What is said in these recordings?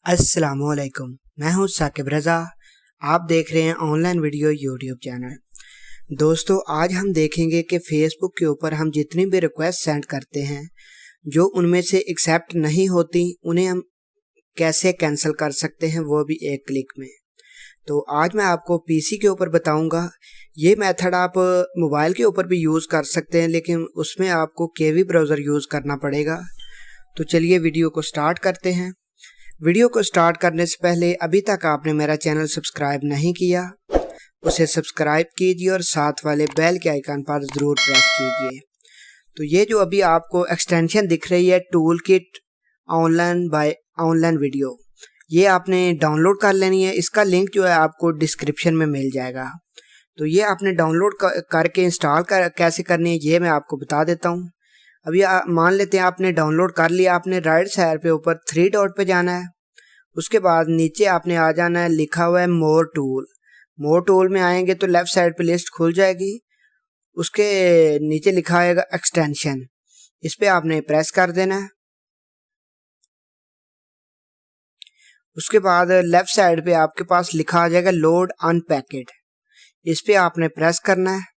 अस्सलामुअलैकुम, मैं हूं साकिब रज़ा। आप देख रहे हैं ऑनलाइन वीडियो यूट्यूब चैनल। दोस्तों, आज हम देखेंगे कि फेसबुक के ऊपर हम जितनी भी रिक्वेस्ट सेंड करते हैं, जो उनमें से एक्सेप्ट नहीं होती, उन्हें हम कैसे कैंसिल कर सकते हैं, वो भी एक क्लिक में। तो आज मैं आपको पीसी के ऊपर बताऊंगा। ये मेथड आप मोबाइल के ऊपर भी यूज़ कर सकते हैं, लेकिन उसमें आपको केवी ब्राउज़र यूज़ करना पड़ेगा। तो चलिए वीडियो को स्टार्ट करते हैं। वीडियो को स्टार्ट करने से पहले अभी तक आपने मेरा चैनल सब्सक्राइब नहीं किया, उसे सब्सक्राइब कीजिए और साथ वाले बेल के आइकन पर ज़रूर प्रेस कीजिए। तो ये जो अभी आपको एक्सटेंशन दिख रही है, tool kit online buy online video, ये आपने डाउनलोड कर लेनी है। इसका लिंक जो है आपको डिस्क्रिप्शन में मिल जाएगा। तो ये आपने डाउनलोड करके इंस्टॉल कैसे करनी है, ये मैं आपको बता देता हूँ। अभी मान लेते हैं आपने डाउनलोड कर लिया। आपने राइट साइड पे ऊपर 3 डॉट पे जाना है। उसके बाद नीचे आपने आ जाना है, लिखा हुआ है मोर टूल। मोर टूल में आएंगे तो लेफ्ट साइड पे लिस्ट खुल जाएगी। उसके नीचे लिखा आएगा एक्सटेंशन, इस पे आपने प्रेस कर देना है। उसके बाद लेफ्ट साइड पे आपके पास लिखा आ जाएगा लोड अनपैकेड, इस पे आपने प्रेस करना है।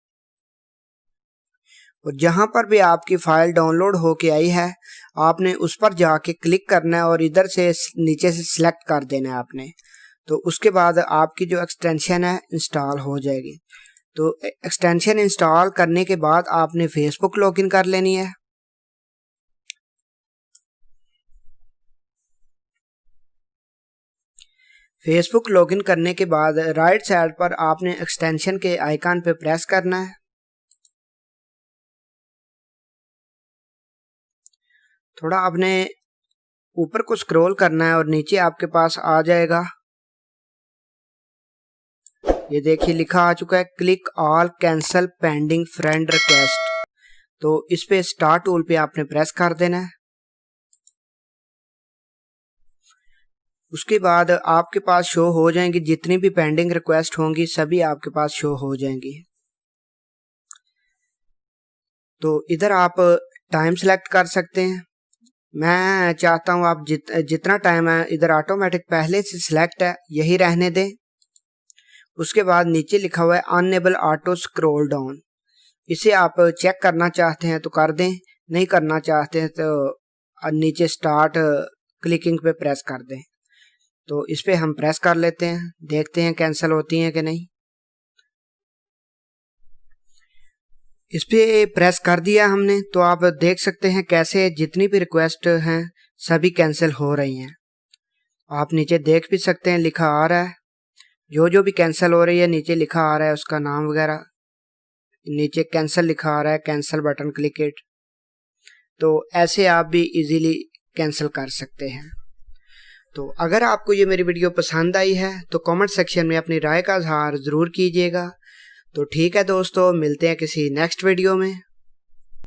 और जहां पर भी आपकी फाइल डाउनलोड होके आई है, आपने उस पर जाके क्लिक करना है और इधर से नीचे से सिलेक्ट कर देना है आपने। तो उसके बाद आपकी जो एक्सटेंशन है इंस्टॉल हो जाएगी। तो एक्सटेंशन इंस्टॉल करने के बाद आपने फेसबुक लॉगिन कर लेनी है। फेसबुक लॉगिन करने के बाद राइट साइड पर आपने एक्सटेंशन के आइकन पे प्रेस करना है। थोड़ा आपने ऊपर को स्क्रॉल करना है और नीचे आपके पास आ जाएगा, ये देखिए लिखा आ चुका है click all cancel pending friend request. तो इस पे स्टार्ट टूल पे आपने प्रेस कर देना है। उसके बाद आपके पास शो हो जाएंगी जितनी भी पेंडिंग रिक्वेस्ट होंगी, सभी आपके पास शो हो जाएंगी। तो इधर आप टाइम सेलेक्ट कर सकते हैं। मैं चाहता हूं आप जितना टाइम है इधर ऑटोमेटिक पहले से सिलेक्ट है, यही रहने दें। उसके बाद नीचे लिखा हुआ है अनएबल ऑटो स्क्रॉल डाउन, इसे आप चेक करना चाहते हैं तो कर दें, नहीं करना चाहते हैं तो नीचे स्टार्ट क्लिकिंग पे प्रेस कर दें। तो इस पे हम प्रेस कर लेते हैं, देखते हैं कैंसिल होती हैं कि नहीं। इस पे प्रेस कर दिया हमने, तो आप देख सकते हैं कैसे जितनी भी रिक्वेस्ट हैं सभी कैंसिल हो रही हैं। आप नीचे देख भी सकते हैं, लिखा आ रहा है जो भी कैंसिल हो रही है, नीचे लिखा आ रहा है उसका नाम वगैरह। नीचे कैंसिल लिखा आ रहा है, कैंसिल बटन क्लिक इट। तो ऐसे आप भी इजीली कैंसिल कर सकते हैं। तो अगर आपको ये मेरी वीडियो पसंद आई है तो कमेंट सेक्शन में अपनी राय का इजहार ज़रूर कीजिएगा। तो ठीक है दोस्तों, मिलते हैं किसी नेक्स्ट वीडियो में।